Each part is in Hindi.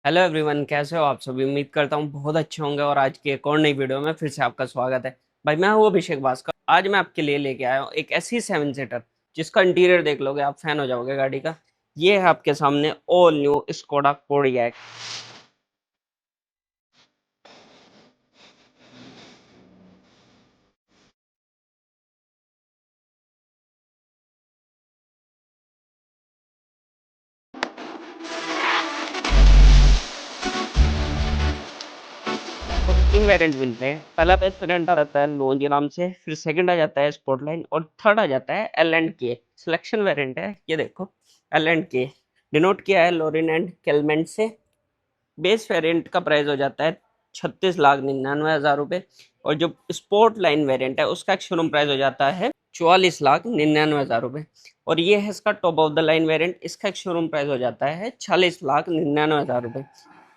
हेलो एवरीवन, कैसे हो आप सभी। उम्मीद करता हूँ बहुत अच्छे होंगे और आज की एक और नई वीडियो में फिर से आपका स्वागत है। भाई मैं हूँ अभिषेक भास्कर। आज मैं आपके लिए लेके आया हूँ एक ऐसी सेवन सीटर जिसका इंटीरियर देख लोगे आप फैन हो जाओगे गाड़ी का। ये है आपके सामने ऑल न्यू स्कोडा कोडियक। तो तीन वेरिएंट मिलते हैं। पहला वेरिएंट आ जाता है लोन के नाम से, फिर सेकंड आ जाता है स्पोर्टलाइन और थर्ड आ जाता है एल एंड के। सिलेक्शन वेरिएंट है ये देखो, एल एंड के डिनोट किया है लोरिन एंड केलमेंट से। बेस वेरिएंट का प्राइस हो जाता है 36,99,000 रुपये और जो स्पोर्ट लाइन वेरिएंट है उसका शोरूम प्राइस हो जाता है 44,99,000 रुपये। और ये है इसका top of the line variant, इसका एक शोरूम प्राइस हो जाता है 40,99,000 रुपये।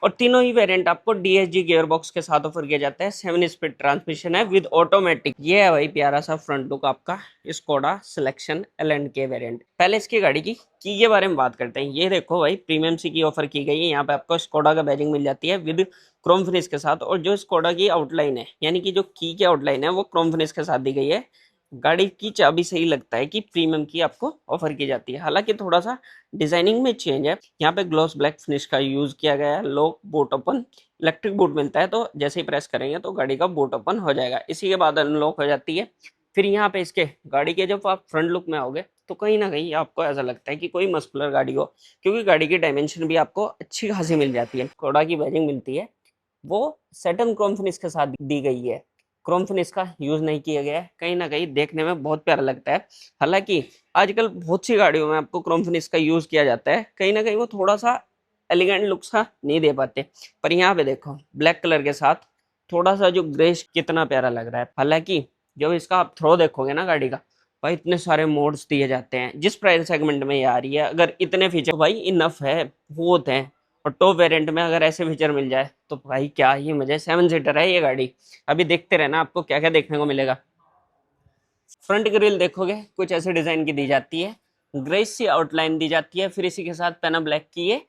और तीनों ही वेरिएंट आपको डीएसजी गियर बॉक्स के साथ ऑफर किया जाता है। 7 स्पीड ट्रांसमिशन है विद ऑटोमेटिक। ये है भाई प्यारा सा फ्रंट लुक आपका स्कोडा सिलेक्शन एल एंड के वेरिएंट। पहले इसकी गाड़ी की के बारे में बात करते हैं। ये देखो भाई प्रीमियम सी की ऑफर की गई है। यहाँ पे आपको स्कोडा का बैजिंग मिल जाती है विद क्रोम फिनिश के साथ। और जो स्कोडा की आउटलाइन है यानी कि जो की आउटलाइन है वो क्रोम फिनिश के साथ दी गई है। गाड़ी की चाबी से ही लगता है कि प्रीमियम की आपको ऑफर की जाती है। हालांकि थोड़ा सा डिजाइनिंग में चेंज है। यहाँ पे ग्लॉस ब्लैक फिनिश का यूज किया गया है। Lock boot open electric boot मिलता है, तो जैसे ही प्रेस करेंगे तो गाड़ी का बूट ओपन हो जाएगा। इसी के बाद अनलॉक हो जाती है। फिर यहाँ पे इसके गाड़ी के जब आप फ्रंट लुक में आओगे तो कहीं ना कहीं आपको ऐसा लगता है कि कोई मस्कुलर गाड़ी हो, क्योंकि गाड़ी की डायमेंशन भी आपको अच्छी खासी मिल जाती है। कोडा की बैजिंग मिलती है, वो सेटन क्रोम फिनिश के साथ दी गई है। क्रोम फिनिश का यूज नहीं किया गया है, कहीं ना कहीं देखने में बहुत प्यारा लगता है। हालांकि आजकल बहुत सी गाड़ियों में आपको क्रोम फिनिश का यूज किया जाता है, कहीं ना कहीं वो थोड़ा सा एलिगेंट लुक सा नहीं दे पाते। पर यहाँ पे देखो ब्लैक कलर के साथ थोड़ा सा जो ग्रेश कितना प्यारा लग रहा है। हालांकि जब इसका आप थ्रो देखोगे ना गाड़ी का, भाई इतने सारे मोड्स दिए जाते हैं। जिस प्राइस सेगमेंट में ये आ रही है, अगर इतने फीचर भाई इनफ है, बहुत है। और टॉप वेरिएंट में अगर ऐसे फीचर मिल जाए तो भाई क्या ही मजा है। 7 सीटर है ये गाड़ी। अभी देखते रहना आपको क्या क्या देखने को मिलेगा। फ्रंट ग्रिल देखोगे कुछ ऐसे डिजाइन की दी जाती है, ग्रेस सी आउटलाइन दी जाती है। फिर इसी के साथ पेना ब्लैक की ये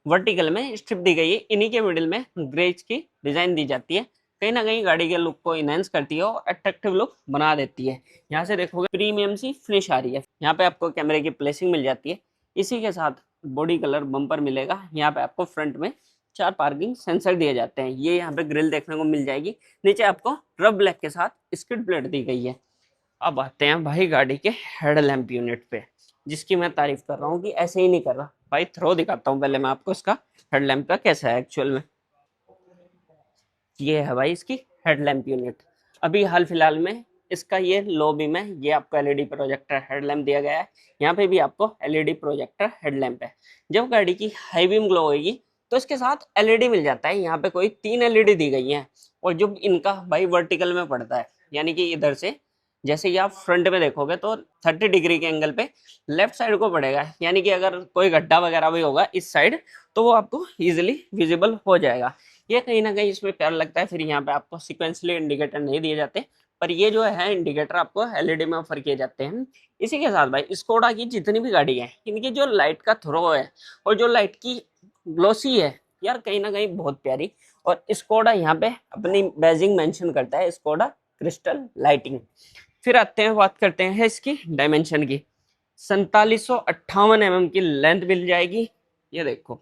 वर्टिकल में स्ट्रिप दी गई है। इन्हीं के मिडिल में ग्रेज की डिजाइन दी जाती है। कहीं ना कहीं गाड़ी के लुक को इनहेंस करती है और अट्रैक्टिव लुक बना देती है। यहाँ से देखोगे प्रीमियम सी फिनिश आ रही है। यहाँ पे आपको कैमरे की प्लेसिंग मिल जाती है। इसी के साथ बॉडी कलर बम्पर मिलेगा। यहाँ पे आपको फ्रंट में 4 पार्किंग सेंसर दिए जाते हैं। ये यहाँ पे ग्रिल देखने को मिल जाएगी। नीचे आपको रफ ब्लैक के साथ स्किड प्लेट दी गई है। अब आते हैं भाई गाड़ी के हेडलैम्प यूनिट पे, जिसकी मैं तारीफ कर रहा हूँ कि ऐसे ही नहीं कर रहा भाई। थ्रो दिखाता हूँ पहले मैं आपको इसका हेडलैम्प का कैसा है एक्चुअल में। ये है भाई इसकी हेडलैम्प यूनिट। अभी हाल फिलहाल में इसका ये लो बीम है। ये आपको एलईडी प्रोजेक्टर हेडलैम्प दिया गया है। यहाँ पे भी आपको एलईडी प्रोजेक्टर हेडलैम्प है। जब गाड़ी की हाई बीम ग्लो होगी तो इसके साथ एलईडी मिल जाता है। यहाँ पे कोई 3 एलईडी दी गई है। और जो इनका भाई वर्टिकल में पड़ता है, यानी कि इधर से जैसे कि आप फ्रंट में देखोगे तो 30 डिग्री के एंगल पे लेफ्ट साइड को पड़ेगा। यानी कि अगर कोई गड्ढा वगैरह भी होगा इस साइड तो वो आपको इजिली विजिबल हो जाएगा। ये कहीं ना कहीं इसमें प्यार लगता है। फिर यहाँ पे आपको सिक्वेंसली इंडिकेटर नहीं दिए जाते, पर ये जो है इंडिकेटर आपको एलईडी में ऑफर किए जाते हैं। इसी के साथ भाई स्कोडा की जितनी भी गाड़ी है, इनकी जो लाइट का थ्रो है और जो लाइट की ग्लोसी है यार, कहीं ना कहीं बहुत प्यारी। और स्कोडा यहाँ पे अपनी बैजिंग मेंशन करता है, स्कोडा क्रिस्टल लाइटिंग। फिर आते हैं बात करते हैं इसकी डायमेंशन की। 4758 mm की लेंथ मिल जाएगी। ये देखो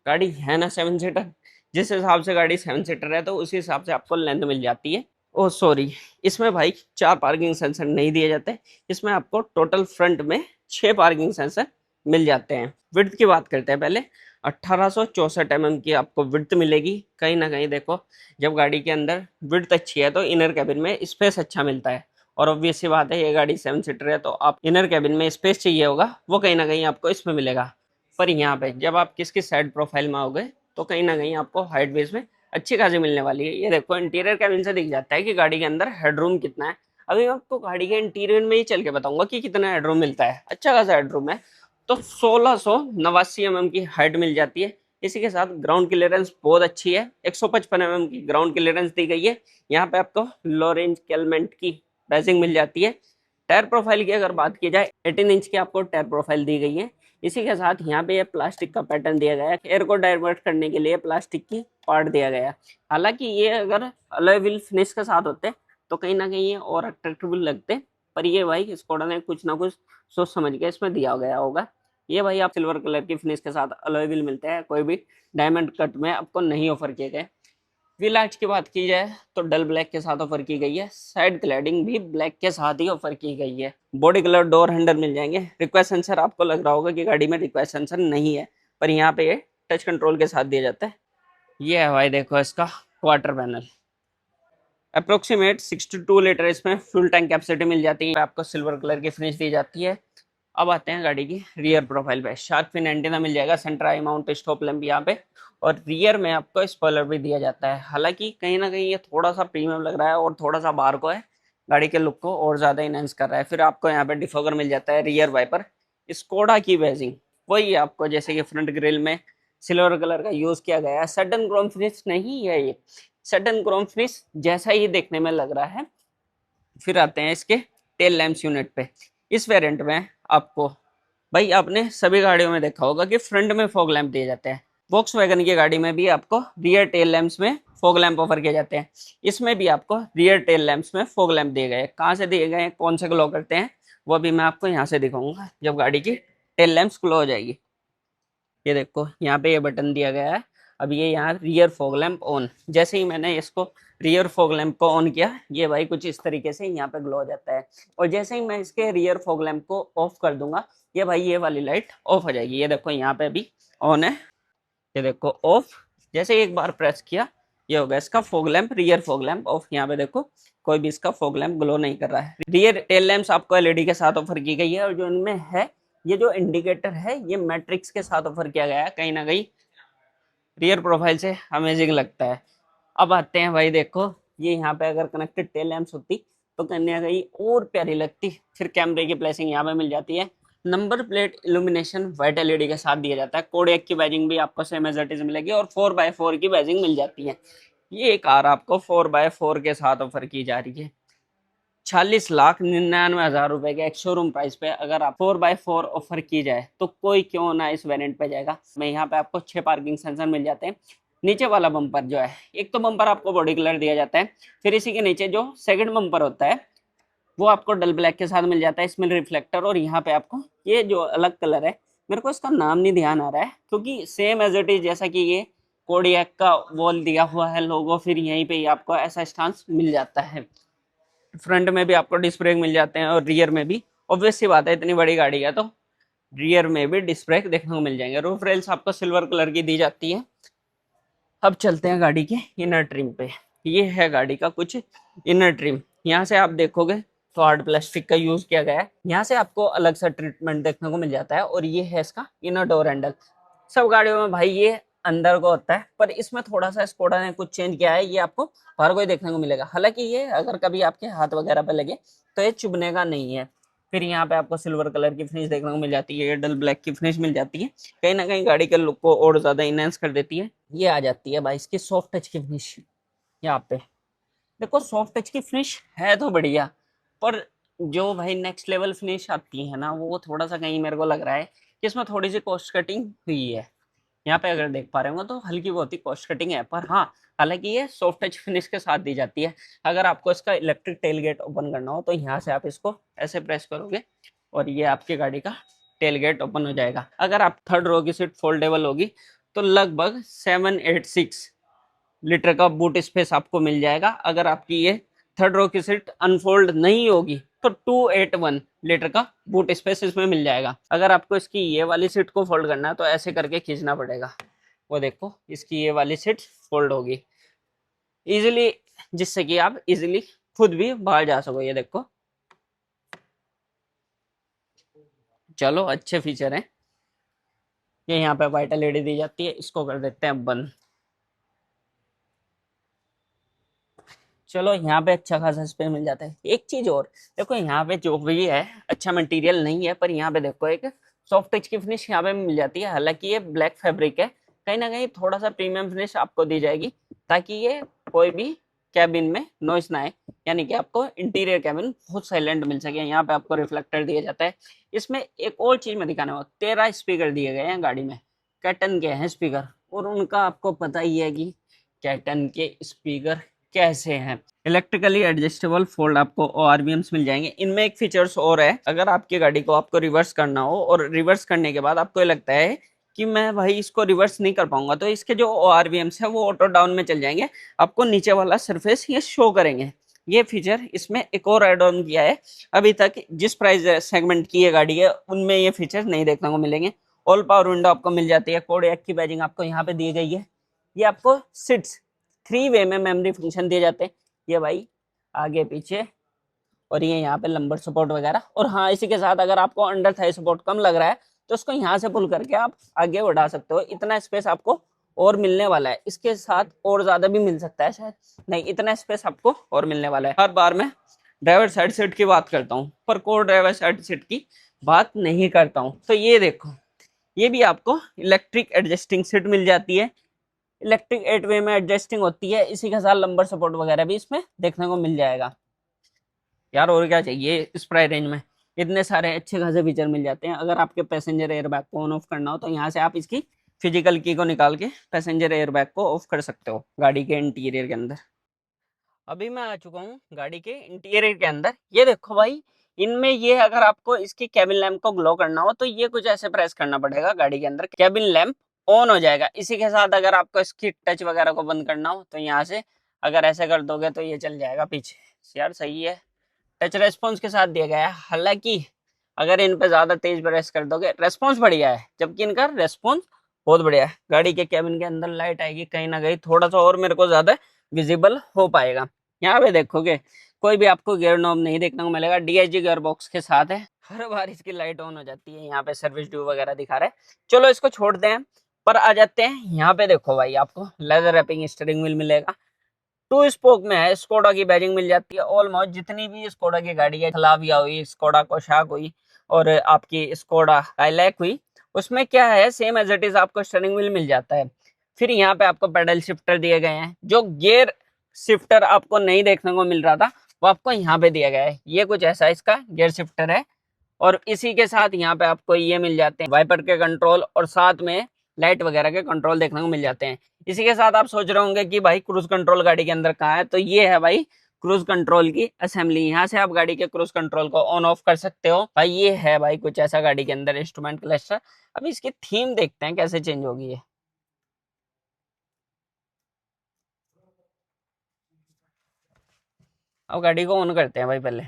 गाड़ी है ना 7 सीटर, जिस हिसाब से गाड़ी 7 सीटर है तो उसी हिसाब से आपको लेंथ मिल जाती है। ओ सॉरी, इसमें भाई 4 पार्किंग सेंसर नहीं दिए जाते। इसमें आपको टोटल फ्रंट में 6 पार्किंग सेंसर मिल जाते हैं। विड्थ की बात करते हैं पहले। 1864 mm की आपको विड्थ मिलेगी। कहीं ना कहीं देखो जब गाड़ी के अंदर विड्थ अच्छी है तो इनर कैबिन में स्पेस अच्छा मिलता है। और ऑब्वियस सी बात है ये गाड़ी 7 सीटर है तो आप इनर कैबिन में स्पेस चाहिए होगा, वो कहीं ना कहीं आपको इसमें मिलेगा। पर यहाँ पे जब आप किसकी साइड प्रोफाइल में आओगे तो कहीं ना कहीं आपको हाइट बेस में अच्छी खासी मिलने वाली है। ये देखो इंटीरियर कैबिन से दिख जाता है कि गाड़ी के अंदर हेडरूम कितना है। अभी मैं आपको गाड़ी के इंटीरियर में ही चल के बताऊंगा कि कितना हेडरूम मिलता है। अच्छा खासा हेडरूम है। तो 1689 mm की हाइट मिल जाती है। इसी के साथ ग्राउंड क्लियरेंस बहुत अच्छी है। 155 mm की ग्राउंड क्लियरेंस दी गई है। यहाँ पे आपको लो रेंज केलमेंट की बैजिंग मिल जाती है। टायर प्रोफाइल की अगर बात की जाए 18 इंच की आपको टायर प्रोफाइल दी गई है। इसी के साथ यहाँ पे ये प्लास्टिक का पैटर्न दिया गया है, एयर को डाइवर्ट करने के लिए प्लास्टिक की पार्ट दिया गया है। हालांकि ये अगर अलॉय व्हील फिनिश के साथ होते तो कहीं ना कहीं ये और अट्रैक्टिव लगते, पर ये भाई स्कोडा ने कुछ ना कुछ सोच समझ के इसमें दिया गया होगा। ये भाई आप सिल्वर कलर की फिनिश के साथ अलॉय व्हील मिलते हैं, कोई भी डायमंड कट में आपको नहीं ऑफर किए गए। व्हील आर्च की बात की जाए तो डल ब्लैक के साथ ऑफर की गई है, साइड क्लैडिंग भी ब्लैक के साथ ही ऑफर की गई है। बॉडी कलर डोर हैंडल मिल जाएंगे। रिक्वेस्ट सेंसर आपको लग रहा होगा कि गाड़ी में रिक्वेस्ट सेंसर नहीं है, पर यहाँ पे ये टच कंट्रोल के साथ दिया जाता है। ये है भाई देखो इसका क्वार्टर पैनल। अप्रोक्सीमेट 62 लीटर इसमें फ्यूल टैंक कैपेसिटी मिल जाती है। आपको सिल्वर कलर की फिनिश दी जाती है। अब आते हैं गाड़ी की रियर प्रोफाइल पे। शार्क फिन एंटीना मिल जाएगा, सेंटर आई माउंट स्टॉप लैंप यहाँ पे, और रियर में आपको स्पॉइलर भी दिया जाता है। हालांकि कहीं ना कहीं ये थोड़ा सा प्रीमियम लग रहा है और थोड़ा सा बाहर को है, गाड़ी के लुक को और ज्यादा इनहेंस कर रहा है। फिर आपको यहाँ पे डिफॉगर मिल जाता है, रियर वाइपर, स्कोडा की बैजिंग वही आपको जैसे कि फ्रंट ग्रिल में सिल्वर कलर का यूज किया गया है। सडन क्रोम फिनिश नहीं है ये, सडन क्रोम फिनिश जैसा ही देखने में लग रहा है। फिर आते हैं इसके टेल लैंप्स यूनिट पे। इस वेरिएंट में आपको भाई आपने सभी गाड़ियों में देखा होगा कि फ्रंट में फॉग लैंप दिए जाते हैं। वॉक्सवैगन की गाड़ी में भी आपको रियर टेल लैंप्स में फॉग लैंप ऑफर किए जाते हैं। इसमें भी आपको रियर टेल लैंप्स में फॉग लैंप दिए गए। कहाँ से दिए गए हैं, कौन से ग्लो करते हैं, वो भी मैं आपको यहाँ से दिखाऊंगा जब गाड़ी की टेल लैंप्स ग्लो हो जाएगी। ये देखो यहाँ पे ये बटन दिया गया है। अब ये यहाँ रियर फॉग लैंप ऑन, जैसे ही मैंने इसको रियर फॉग लैंप को ऑन किया, ये भाई कुछ इस तरीके से यहाँ पे ग्लो हो जाता है। और जैसे ही मैं इसके रियर फॉग लैंप को ऑफ कर दूंगा, ये भाई ये वाली लाइट ऑफ हो जाएगी। ये देखो यहाँ पे भी ऑन है, ये देखो ऑफ। जैसे ही एक बार प्रेस किया, ये होगा इसका fog lamp, rear fog lamp of. यहाँ पे देखो कोई भी इसका फॉग लैंप ग्लो नहीं कर रहा है। रियर टेल लैंप्स आपको एलईडी के साथ ऑफर की गई है, और जो इनमें है ये जो इंडिकेटर है ये मैट्रिक्स के साथ ऑफर किया गया है। कहीं ना कहीं रियर प्रोफाइल से अमेजिंग लगता है। अब आते हैं भाई देखो, ये यहाँ पे अगर कनेक्टेड टेल लैंप्स होती तो कहीं ना कहीं और प्यारी लगती। फिर कैमरे की प्लेसिंग यहाँ पे मिल जाती है। Number plate illumination white LED के साथ दिया जाता है। कोड 1 की बैजिंग भी आपको सेम एज इट इज मिलेगी, और 4x4 की बैजिंग मिल जाती है। ये कार आपको 4x4 के साथ ऑफर की जा रही है 46,99,000 रुपए के एक शोरूम प्राइस पे। अगर आप 4x4 ऑफर की जाए तो कोई क्यों ना इस वेरिएंट पे जाएगा। मैं यहाँ पे आपको 6 पार्किंग सेंसर मिल जाते हैं। नीचे वाला बम्पर जो है, एक तो बम्पर आपको बॉडी कलर दिया जाता है, फिर इसी के नीचे जो सेकंड बम्पर होता है वो आपको डल ब्लैक के साथ मिल जाता है, इसमें रिफ्लेक्टर। और यहाँ पे आपको ये जो अलग कलर है, मेरे को इसका नाम नहीं ध्यान आ रहा है, क्योंकि सेम एज इट इज जैसा कि ये कोडियक का वॉल दिया हुआ है लोगो, फिर यहीं पे ही आपको ऐसा स्टांस मिल जाता है। फ्रंट में भी आपको डिस्क ब्रेक मिल जाते हैं, और रियर में भी। ऑब्वियस सी बात है, इतनी बड़ी गाड़ी है तो रियर में भी डिस्क ब्रेक देखने को मिल जाएंगे। रूफ रेल्स आपको सिल्वर कलर की दी जाती है। अब चलते हैं गाड़ी के इनर ट्रिम पे। ये है गाड़ी का कुछ इनर ट्रिम। यहाँ से आप देखोगे तो हार्ड प्लास्टिक का यूज किया गया है। यहाँ से आपको अलग सा ट्रीटमेंट देखने को मिल जाता है। और ये है इसका इनर डोर हैंडल। सब गाड़ियों में भाई ये अंदर को होता है, पर इसमें थोड़ा सा स्कोडा ने कुछ चेंज किया है। ये आपको बाहर को ही देखने को मिलेगा। हालांकि ये अगर कभी आपके हाथ वगैरह पे लगे तो ये चुभने का नहीं है। फिर यहाँ पे आपको सिल्वर कलर की फिनिश देखने को मिल जाती है, डल ब्लैक की फिनिश मिल जाती है। कहीं ना कहीं गाड़ी के लुक को और ज्यादा इनहेंस कर देती है। ये आ जाती है भाई इसकी सॉफ्ट टच की फिनिश। यहाँ पे देखो सॉफ्ट टच की फिनिश है तो बढ़िया, पर जो भाई नेक्स्ट लेवल फिनिश आती है ना, वो थोड़ा सा कहीं मेरे को लग रहा है कि इसमें थोड़ी सी कॉस्ट कटिंग हुई है। यहाँ पे अगर देख पा रहे हो तो हल्की बहुत ही कॉस्ट कटिंग है, पर हाँ हालांकि ये सॉफ्ट टच फिनिश के साथ दी जाती है। अगर आपको इसका इलेक्ट्रिक टेल गेट ओपन करना हो तो यहाँ से आप इसको ऐसे प्रेस करोगे और ये आपकी गाड़ी का टेल गेट ओपन हो जाएगा। अगर आप थर्ड रो की सीट फोल्डेबल होगी तो लगभग 786 लीटर का बूट स्पेस आपको मिल जाएगा। अगर आपकी ये थर्ड रो की सीट अनफोल्ड नहीं होगी तो 281 लीटर का बूट स्पेस इसमें मिल जाएगा। अगर आपको इसकी ये वाली सीट को फोल्ड करना है तो ऐसे करके खींचना पड़ेगा। वो देखो इसकी ये वाली सीट फोल्ड होगी इजीली, जिससे कि आप इजीली खुद भी बाहर जा सको। ये देखो, चलो अच्छे फीचर हैं। ये यहाँ पे वाइट एलईडी दी जाती है, इसको कर देते हैं बंद। चलो यहाँ पे अच्छा खासा स्पेस मिल जाता है। एक चीज और देखो, यहाँ पे जो भी है अच्छा मटेरियल नहीं है, पर यहाँ पे देखो एक सॉफ्ट टच की फिनिश यहाँ पे मिल जाती है। हालांकि ये ब्लैक फैब्रिक है, कहीं ना कहीं थोड़ा सा प्रीमियम फिनिश आपको दी जाएगी ताकि ये कोई भी कैबिन में नॉइस ना आए, यानी कि आपको इंटीरियर कैबिन बहुत साइलेंट मिल सके। यहाँ पे आपको रिफ्लेक्टर दिया जाता है। इसमें एक और चीज में दिखाने वाला, 13 स्पीकर दिए गए हैं गाड़ी में। कैटन के हैं स्पीकर, और उनका आपको पता ही है कि कैटन के स्पीकर कैसे हैं। इलेक्ट्रिकली एडजस्टेबल फोल्ड आपको ORVMs मिल जाएंगे। इनमें एक फीचर्स और है, अगर आपकी गाड़ी को आपको रिवर्स करना हो और रिवर्स करने के बाद आपको लगता है कि मैं भाई इसको रिवर्स नहीं कर पाऊंगा, तो इसके जो ORVMs है वो ऑटो डाउन में चल जाएंगे, आपको नीचे वाला सरफेस ये शो करेंगे। ये फीचर इसमें एक और एड ऑन किया है। अभी तक जिस प्राइस सेगमेंट की ये गाड़ी है उनमें ये फीचर नहीं देखने को मिलेंगे। ऑल पावर विंडो आपको मिल जाती है। कोडियक की बैजिंग आपको यहाँ पे दी गई है। ये आपको सिट्स 3 वे में मेमोरी फंक्शन दिए जाते हैं, ये भाई आगे पीछे, और ये यहाँ पे लंबर सपोर्ट वगैरह। और हाँ, इसी के साथ अगर आपको अंडर थाई सपोर्ट कम लग रहा है तो उसको यहाँ से पुल करके आप आगे बढ़ा सकते हो। इतना स्पेस आपको और मिलने वाला है, इसके साथ और ज्यादा भी मिल सकता है शायद, नहीं इतना स्पेस आपको और मिलने वाला है। हर बार मैं ड्राइवर साइड सीट की बात करता हूँ पर को ड्राइवर साइड सीट की बात नहीं करता हूँ। तो ये देखो, ये भी आपको इलेक्ट्रिक एडजस्टिंग सीट मिल जाती है। इलेक्ट्रिक 8 वे में एडजस्टिंग होती है, इसी के साथ लंबर सपोर्ट वगैरह भी इसमें देखने को मिल जाएगा। यार और क्या चाहिए इस प्राइस रेंज में, इतने सारे अच्छे खासे फीचर मिल जाते हैं। अगर आपके पैसेंजर एयरबैग को ऑन ऑफ करना हो तो यहाँ से आप इसकी फिजिकल की को निकाल के पैसेंजर एयरबैग को ऑफ कर सकते हो गाड़ी के इंटीरियर के अंदर। अभी मैं आ चुका हूँ गाड़ी के इंटीरियर के अंदर। ये देखो भाई, इनमें ये अगर आपको इसकी कैबिन लैंप को ग्लो करना हो तो ये कुछ ऐसे प्रेस करना पड़ेगा, गाड़ी के अंदर कैबिन लैंप ऑन हो जाएगा। इसी के साथ अगर आपको इसकी टच वगैरह को बंद करना हो तो यहाँ से अगर ऐसे कर दोगे तो ये चल जाएगा पीछे। यार सही है, टच रेस्पॉन्स के साथ दिया गया है। हालांकि अगर इन पे ज्यादा तेज प्रेस कर दोगे, रेस्पॉन्स बढ़िया है जबकि इनका रेस्पॉन्स बहुत बढ़िया है। गाड़ी के कैबिन के अंदर लाइट आएगी, कहीं ना कहीं थोड़ा सा और मेरे को ज्यादा विजिबल हो पाएगा। यहाँ पे देखोगे कोई भी आपको गियर नॉब नहीं देखने को मिलेगा, DSG गियर बॉक्स के साथ है। हर बार इसकी लाइट ऑन हो जाती है। यहाँ पे सर्विस ड्यू वगैरह दिखा रहा है, चलो इसको छोड़ते हैं। पर आ जाते हैं यहाँ पे, देखो भाई आपको लेदर रैपिंग स्टीयरिंग व्हील मिलेगा। 2 स्पोक में है, स्कोडा की बैजिंग मिल जाती है। ऑलमोस्ट जितनी भी स्कोडा की गाड़ी है, फ्लाविया हुई, स्कोडा कोशाक हुई और आपकी स्कोडा काइलैक हुई, उसमें क्या है सेम एज इट इज आपको स्टीयरिंग व्हील मिल जाता है। फिर यहाँ पे आपको पेडल शिफ्टर दिए गए हैं। जो गियर शिफ्टर आपको नहीं देखने को मिल रहा था वो आपको यहाँ पे दिया गया है। ये कुछ ऐसा इसका गियर शिफ्टर है। और इसी के साथ यहाँ पे आपको ये मिल जाते हैं वाइपर के कंट्रोल, और साथ में लाइट वगैरह के कंट्रोल देखने को मिल जाते हैं। इसी के साथ आप सोच रहे होंगे कि भाई क्रूज कंट्रोल गाड़ी के अंदर कहाँ है, तो ये है भाई क्रूज कंट्रोल की असेंबली। यहाँ से आप गाड़ी के क्रूज कंट्रोल को ऑन ऑफ कर सकते हो। भाई ये है भाई कुछ ऐसा गाड़ी के अंदर इंस्ट्रूमेंट क्लस्टर। अब इसकी थीम देखते हैं कैसे चेंज होगी ये। अब गाड़ी को ऑन करते हैं भाई पहले।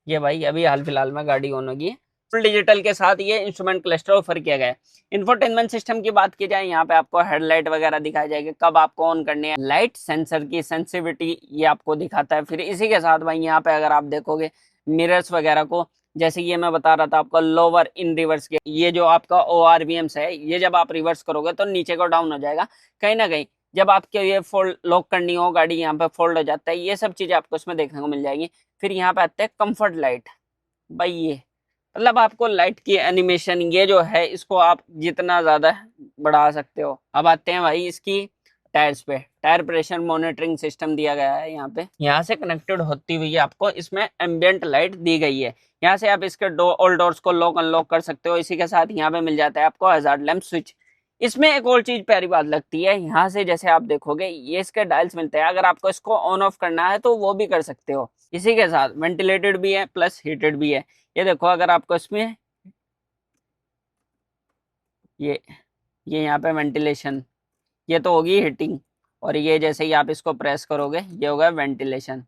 ये भाई अभी हाल फिलहाल में गाड़ी ऑन होगी। फुल डिजिटल के साथ ये इंस्ट्रूमेंट क्लस्टर ऑफर किया गया है। इंफोटेनमेंट सिस्टम की बात की जाए, यहाँ पे आपको हेडलाइट वगैरह दिखाई जाएगी, कब आपको ऑन करनी है, लाइट सेंसर की सेंसिटिविटी ये आपको दिखाता है। फिर इसी के साथ भाई यहाँ पे अगर आप देखोगे मिरर्स वगैरह को, जैसे ये मैं बता रहा था आपको लोअर इन रिवर्स के, ये जो आपका ORVMs है, ये जब आप रिवर्स करोगे तो नीचे को डाउन हो जाएगा कहीं ना कहीं। जब आपके ये फोल्ड लॉक करनी हो गाड़ी, यहाँ पे फोल्ड हो जाता है। ये सब चीजें आपको इसमें देखने को मिल जाएगी। फिर यहाँ पे आते हैं कंफर्ट लाइट। भाई ये मतलब आपको लाइट की एनिमेशन ये जो है इसको आप जितना ज्यादा बढ़ा सकते हो। अब आते हैं भाई इसकी टायर्स पे। टायर प्रेशर मॉनिटरिंग सिस्टम दिया गया है यहाँ पे। यहाँ से कनेक्टेड होती हुई आपको इसमें एम्बियंट लाइट दी गई है। यहाँ से आप इसके ऑल डोर्स को लॉक अनलॉक कर सकते हो। इसी के साथ यहाँ पे मिल जाता है आपको हजार्ड लैंप स्विच। इसमें एक और चीज प्यारी बात लगती है, यहाँ से जैसे आप देखोगे ये इसके डायल्स मिलते हैं। अगर आपको इसको ऑन ऑफ करना है तो वो भी कर सकते हो। इसी के साथ वेंटिलेटेड भी है प्लस हीटेड भी है। ये देखो अगर आपको इसमें ये ये यहाँ पे वेंटिलेशन, ये तो होगी हीटिंग, और ये जैसे ही आप इसको प्रेस करोगे ये होगा वेंटिलेशन।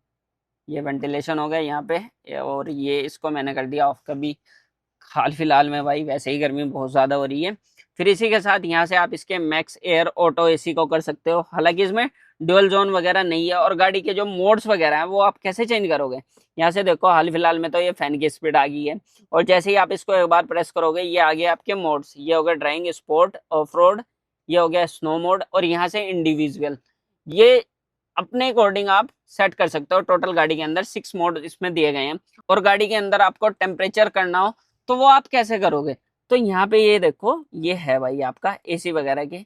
ये वेंटिलेशन हो गया यहाँ पे, और ये इसको मैंने कर दिया ऑफ। कभी हाल फिलहाल में भाई वैसे ही गर्मी बहुत ज़्यादा हो रही है। फिर इसी के साथ यहाँ से आप इसके मैक्स एयर ऑटो AC को कर सकते हो। हालांकि इसमें ड्यूअल जोन वगैरह नहीं है। और गाड़ी के जो मोड्स वगैरह हैं वो आप कैसे चेंज करोगे, यहाँ से देखो हाल फिलहाल में तो ये फैन की स्पीड आ गई है। और जैसे ही आप इसको एक बार प्रेस करोगे ये आ गया आपके मोड्स। ये हो गया ड्राइविंग, स्पोर्ट, ऑफ रोड, ये हो गया स्नो मोड, और यहाँ से इंडिविजुअल। ये अपने अकॉर्डिंग आप सेट कर सकते हो। टोटल गाड़ी के अंदर 6 मोड इसमें दिए गए हैं। और गाड़ी के अंदर आपको टेम्परेचर करना हो तो वो आप कैसे करोगे, तो यहाँ पे ये देखो ये है भाई आपका AC वगैरह के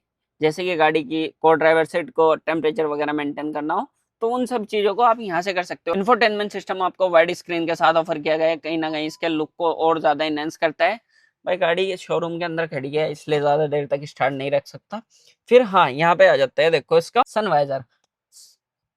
जैसे कि गाड़ी की को ड्राइवर सीट को टेम्परेचर वगैरह मेंटेन करना हो, तो उन सब चीजों को आप यहाँ से कर सकते हो। इंफोटेनमेंट सिस्टम आपको वाइड स्क्रीन के साथ ऑफर किया गया है, कहीं ना कहीं इसके लुक को और ज्यादा इनहेंस करता है। भाई गाड़ी शोरूम के अंदर खड़ी है, इसलिए ज्यादा देर तक स्टार्ट नहीं रख सकता। फिर हाँ, यहाँ पे आ जाता है, देखो इसका सनवाइजर।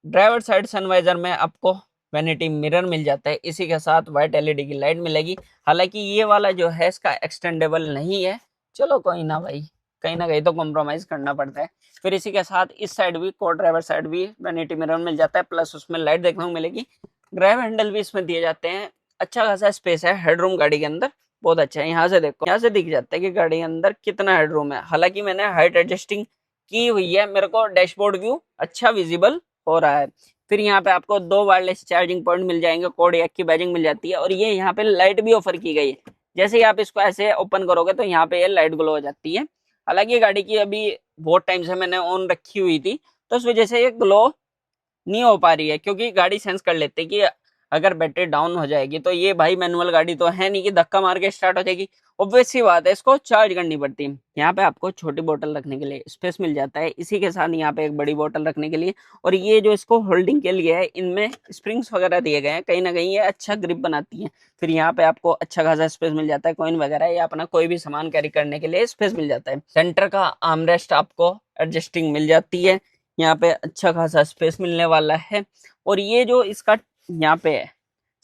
ड्राइवर साइड सनवाइजर में आपको वैनिटी मिरर मिल जाता है, इसी के साथ व्हाइट एलईडी की लाइट मिलेगी। हालांकि ये वाला जो है इसका एक्सटेंडेबल नहीं है, चलो कोई ना भाई, कहीं ना कहीं तो कॉम्प्रोमाइज करना पड़ता है। फिर इसी के साथ इस साइड भी को ड्राइवर साइड भी वैनिटी मिरर मिल जाता है, प्लस उसमें लाइट देखने को मिलेगी। ग्रैब हैंडल भी इसमें दिए जाते हैं, अच्छा खासा स्पेस है, हेडरूम गाड़ी के अंदर बहुत अच्छा है। यहाँ से देखो, यहाँ से दिख जाता है कि गाड़ी के अंदर कितना हेडरूम है। हालांकि मैंने हाइट एडजस्टिंग की हुई है, मेरे को डैशबोर्ड व्यू अच्छा विजिबल हो रहा है। फिर यहाँ पे आपको 2 वायरलेस चार्जिंग पॉइंट मिल जाएंगे, कोड एक की बैजिंग मिल जाती है, और ये यहाँ पे लाइट भी ऑफर की गई है। जैसे ही आप इसको ऐसे ओपन करोगे तो यहाँ पे ये लाइट ग्लो हो जाती है। हालांकि गाड़ी की अभी बहुत टाइम से मैंने ऑन रखी हुई थी, तो उस वजह से ये ग्लो नहीं हो पा रही है, क्योंकि गाड़ी सेंस कर लेती है कि अगर बैटरी डाउन हो जाएगी, तो ये भाई मैनुअल गाड़ी तो है नहीं कि धक्का मार के स्टार्ट हो जाएगी। ऑब्वियस सी बात है, इसको चार्ज करनी पड़ती है। यहाँ पे आपको छोटी बोतल रखने के लिए स्पेस मिल जाता है, इसी के साथ यहाँ पे एक बड़ी बोतल रखने के लिए, और ये जो इसको होल्डिंग के लिए है, इनमें स्प्रिंग्स वगैरह दिए गए हैं, कहीं ना कहीं ये अच्छा ग्रिप बनाती है। फिर यहाँ पे आपको अच्छा खासा स्पेस मिल जाता है, कॉइन वगैरह या अपना कोई भी सामान कैरी करने के लिए स्पेस मिल जाता है। सेंटर का आर्मरेस्ट आपको एडजस्टिंग मिल जाती है, यहाँ पे अच्छा खासा स्पेस मिलने वाला है। और ये जो इसका यहाँ पे है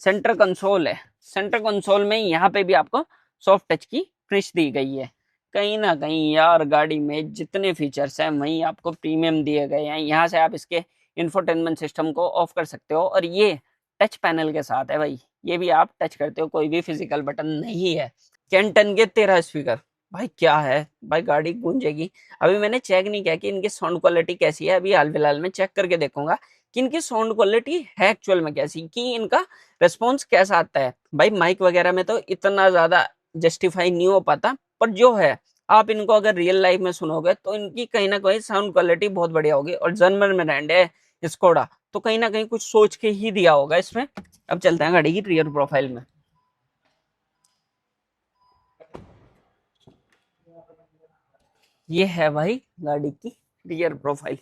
सेंटर कंसोल है, सेंटर कंसोल में यहाँ पे भी आपको सॉफ्ट टच की फिनिश दी गई है। कहीं ना कहीं यार गाड़ी में जितने फीचर्स हैं वहीं आपको प्रीमियम दिए गए हैं। यहाँ से आप इसके इंफोटेनमेंट सिस्टम को ऑफ कर सकते हो, और ये टच पैनल के साथ है भाई, ये भी आप टच करते हो, कोई भी फिजिकल बटन नहीं है। कैंटन के 13 स्पीकर, भाई क्या है भाई, गाड़ी गूंजेगी। अभी मैंने चेक नहीं किया कि इनकी साउंड क्वालिटी कैसी है, अभी हाल फिलहाल में चेक करके देखूंगा कि इनकी साउंड क्वालिटी है एक्चुअल में कैसी, कि इनका रिस्पॉन्स कैसा आता है। भाई माइक वगैरह में तो इतना ज्यादा जस्टिफाई नहीं हो पाता, पर जो है आप इनको अगर रियल लाइफ में सुनोगे तो इनकी कहीं ना कहीं साउंड क्वालिटी बहुत बढ़िया होगी। और जर्मन में ब्रांड है स्कोडा, तो कहीं ना कहीं कुछ सोच के ही दिया होगा इसमें। अब चलते हैं गाड़ी की रियर प्रोफाइल में। ये है भाई गाड़ी की rear profile.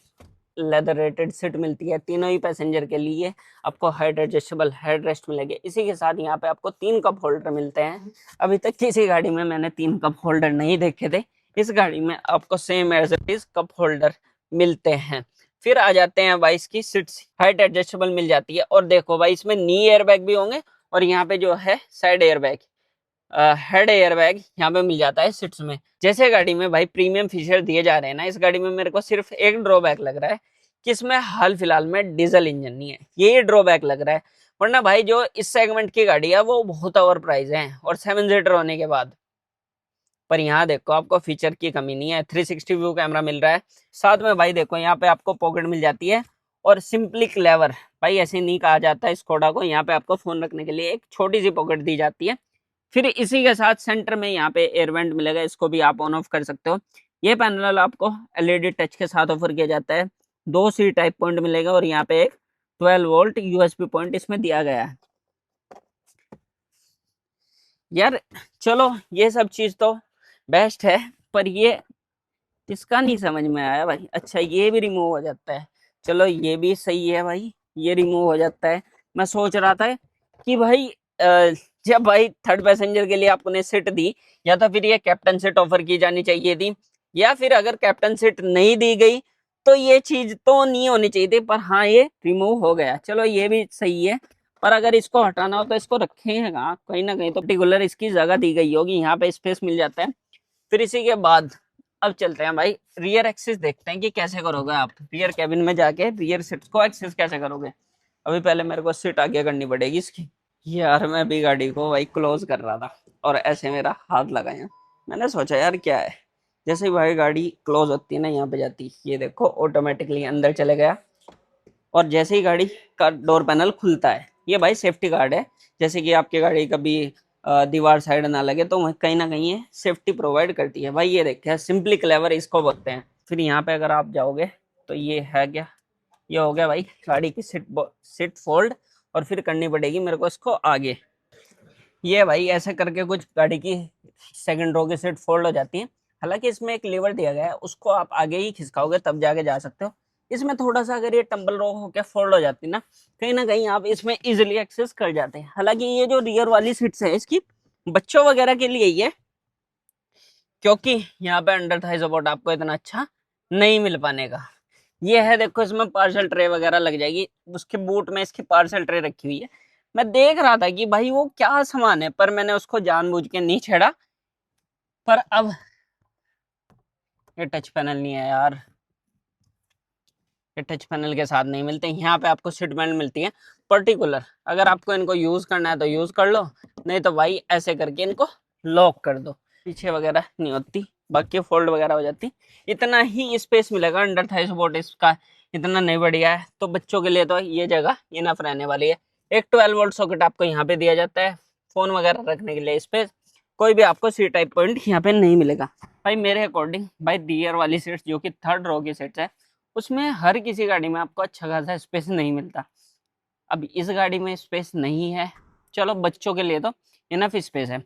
Leather rated seat मिलती है तीनों ही पैसेंजर के लिए, आपको हाइट एडजस्टेबल हेड रेस्ट मिलेगी। इसी के साथ यहाँ पे आपको 3 कप होल्डर मिलते हैं। अभी तक किसी गाड़ी में मैंने 3 कप होल्डर नहीं देखे थे, इस गाड़ी में आपको same as it is cup holder मिलते हैं। फिर आ जाते हैं भाई इसकी सीट्स, हाइट एडजस्टेबल मिल जाती है, और देखो भाई इसमें नी एयर बैग भी होंगे, और यहाँ पे जो है side air bag, head air bag यहाँ पे मिल जाता है सीट्स में। जैसे गाड़ी में भाई प्रीमियम फीचर दिए जा रहे हैं ना, इस गाड़ी में मेरे को सिर्फ एक ड्रॉबैक लग रहा है कि इसमें हाल फिलहाल में डीजल इंजन नहीं है, ये ड्रॉबैक लग रहा है। वरना भाई जो इस सेगमेंट की गाड़ी है वो बहुत ओवर प्राइस है, और 7 सीटर होने के बाद। पर यहाँ देखो आपको फीचर की कमी नहीं है, 360 व्यू कैमरा मिल रहा है। साथ में भाई देखो यहाँ पे आपको पॉकेट मिल जाती है, और सिंपली क्लेवर, भाई ऐसे नहीं कहा जाता है स्कोडा को, यहाँ पे आपको फोन रखने के लिए एक छोटी सी पॉकेट दी जाती है। फिर इसी के साथ सेंटर में यहाँ पे एयर वेंट मिलेगा, इसको भी आप ऑन ऑफ कर सकते हो। ये पैनल आपको एलईडी टच के साथ ऑफर किया जाता है। 2 सी टाइप पॉइंट मिलेगा, और यहाँ पे एक 12 वोल्ट यूएसबी पॉइंट इसमें दिया गया है। यार चलो ये सब चीज तो बेस्ट है, पर ये इसका नहीं समझ में आया भाई। अच्छा ये भी रिमूव हो जाता है, चलो ये भी सही है भाई, ये रिमूव हो जाता है। मैं सोच रहा था कि भाई जब भाई थर्ड पैसेंजर के लिए आपने सीट दी, या तो फिर ये कैप्टन सीट ऑफर की जानी चाहिए थी, या फिर अगर कैप्टन सीट नहीं दी गई तो ये चीज तो नहीं होनी चाहिए थी। पर हाँ ये रिमूव हो गया, चलो ये भी सही है। पर अगर इसको हटाना हो तो इसको रखेगा कहीं ना कहीं, तो पर्टिकुलर इसकी जगह दी गई होगी, यहाँ पे स्पेस मिल जाता है। फिर इसी के बाद अब चलते हैं भाई रियर एक्सिस, देखते हैं कि कैसे करोगे आप रियर कैबिन में जाके रियर सीट्स को एक्सेस कैसे करोगे। अभी पहले मेरे को सीट आगे करनी पड़ेगी इसकी। यार मैं भी गाड़ी को भाई क्लोज कर रहा था, और ऐसे मेरा हाथ लगाया, मैंने सोचा यार क्या है। जैसे ही भाई गाड़ी क्लोज होती है ना, यहाँ पे जाती, ये देखो ऑटोमेटिकली अंदर चले गया। और जैसे ही गाड़ी का डोर पैनल खुलता है, ये भाई सेफ्टी गार्ड है, जैसे कि आपकी गाड़ी कभी दीवार साइड ना लगे, तो वह कहीं ना कहीं ये सेफ्टी प्रोवाइड करती है भाई। ये देखिए सिंपली क्लेवर इसको बोलते हैं। फिर यहाँ पे अगर आप जाओगे तो ये है क्या, ये हो गया भाई गाड़ी की सीट फोल्ड, और फिर करनी पड़ेगी मेरे को इसको आगे। ये भाई ऐसे करके कुछ गाड़ी की सेकंड रो की सीट फोल्ड हो जाती है। हालांकि इसमें एक लीवर दिया गया है, उसको आप आगे ही खिसकाओगे तब जाके जा सकते हो। इसमें थोड़ा सा अगर ये टम्बल रो होकर फोल्ड हो जाती ना कहीं आप इसमें इजिली एक्सेस कर जाते हैं। हालांकि ये जो रियर वाली सीट्स है इसकी बच्चों वगैरह के लिए ही है, क्योंकि यहाँ पे अंडर थाई सपोर्ट आपको इतना अच्छा नहीं मिल पाने का। ये है देखो, इसमें पार्सल ट्रे वगैरह लग जाएगी, उसके बूट में इसकी पार्सल ट्रे रखी हुई है। मैं देख रहा था कि भाई वो क्या सामान है, पर मैंने उसको जानबूझ के नहीं छेड़ा। पर अब ये टच पैनल नहीं है यार, ये टच पैनल के साथ नहीं मिलते। यहाँ पे आपको सीट बेल्ट मिलती है पर्टिकुलर, अगर आपको इनको यूज करना है तो यूज कर लो, नहीं तो भाई ऐसे करके इनको लॉक कर दो। पीछे वगैरह नहीं होती, बाकी फोल्ड वगैरह हो जाती। इतना ही स्पेस मिलेगा अंडर थाई सपोर्ट इसका, इतना नहीं बढ़िया है। तो बच्चों के लिए तो ये जगह इनफ रहने वाली है। एक 12 वोल्ट सॉकेट आपको यहाँ पे दिया जाता है, फोन वगैरह रखने के लिए स्पेस। कोई भी आपको सी टाइप पॉइंट यहाँ पे नहीं मिलेगा। भाई मेरे अकॉर्डिंग भाई रियर वाली सीट्स जो कि थर्ड रो की सीट्स है, उसमें हर किसी गाड़ी में आपको अच्छा खासा स्पेस नहीं मिलता। अब इस गाड़ी में स्पेस नहीं है, चलो बच्चों के लिए तो इनफ स्पेस है।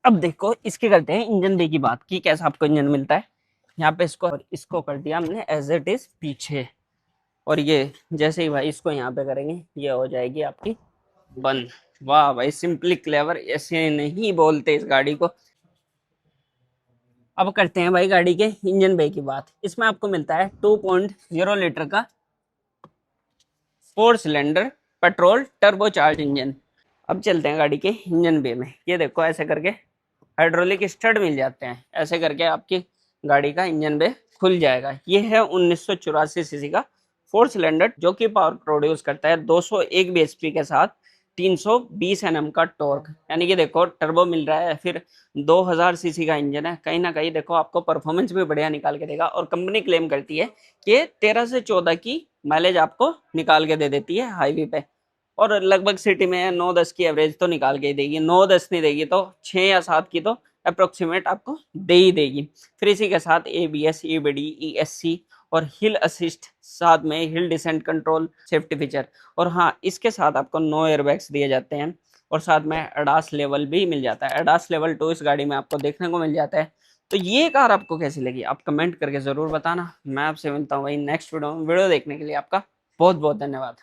अब देखो इसके करते हैं इंजन बे की बात, कि कैसा आपको इंजन मिलता है। यहाँ पे इसको कर दिया हमने एज इट इज पीछे, और ये जैसे ही भाई इसको यहाँ पे करेंगे ये हो जाएगी आपकी बंद। वाह भाई, सिंपली क्लेवर, ऐसे नहीं बोलते इस गाड़ी को। अब करते हैं भाई गाड़ी के इंजन बे की बात। इसमें आपको मिलता है 2.0 लीटर का 4 cylinder petrol turbo charge engine. अब चलते हैं गाड़ी के इंजन बे में। ये देखो ऐसे करके हाइड्रोलिक स्टड मिल जाते हैं, ऐसे करके आपकी गाड़ी का इंजन बे खुल जाएगा। ये है 1984 सीसी का 4 सिलेंडर, जो कि पावर प्रोड्यूस करता है 201 bhp के साथ 320 Nm का टॉर्क। यानी कि देखो टर्बो मिल रहा है, फिर 2000 सीसी का इंजन है, कहीं ना कहीं देखो आपको परफॉर्मेंस भी बढ़िया निकाल के देगा। और कंपनी क्लेम करती है कि 13 से 14 की माइलेज आपको निकाल के दे देती है हाईवे पे, और लगभग सिटी में 9-10 की एवरेज तो निकाल के ही देगी। 9-10 नहीं देगी तो 6 या 7 की तो अप्रोक्सीमेट आपको दे ही देगी। फिर इसी के साथ ABS, EBD, ESC और हिल असिस्ट, साथ में hill descent control safety feature. और हाँ, इसके साथ आपको 9 एयरबैग्स दिए जाते हैं, और साथ में एडास लेवल भी मिल जाता है। एडास लेवल 2 इस गाड़ी में आपको देखने को मिल जाता है। तो ये कार आपको कैसी लगी आप कमेंट करके जरूर बताना। मैं आपसे मिलता हूँ वही नेक्स्ट वीडियो में। वीडियो देखने के लिए आपका बहुत बहुत धन्यवाद।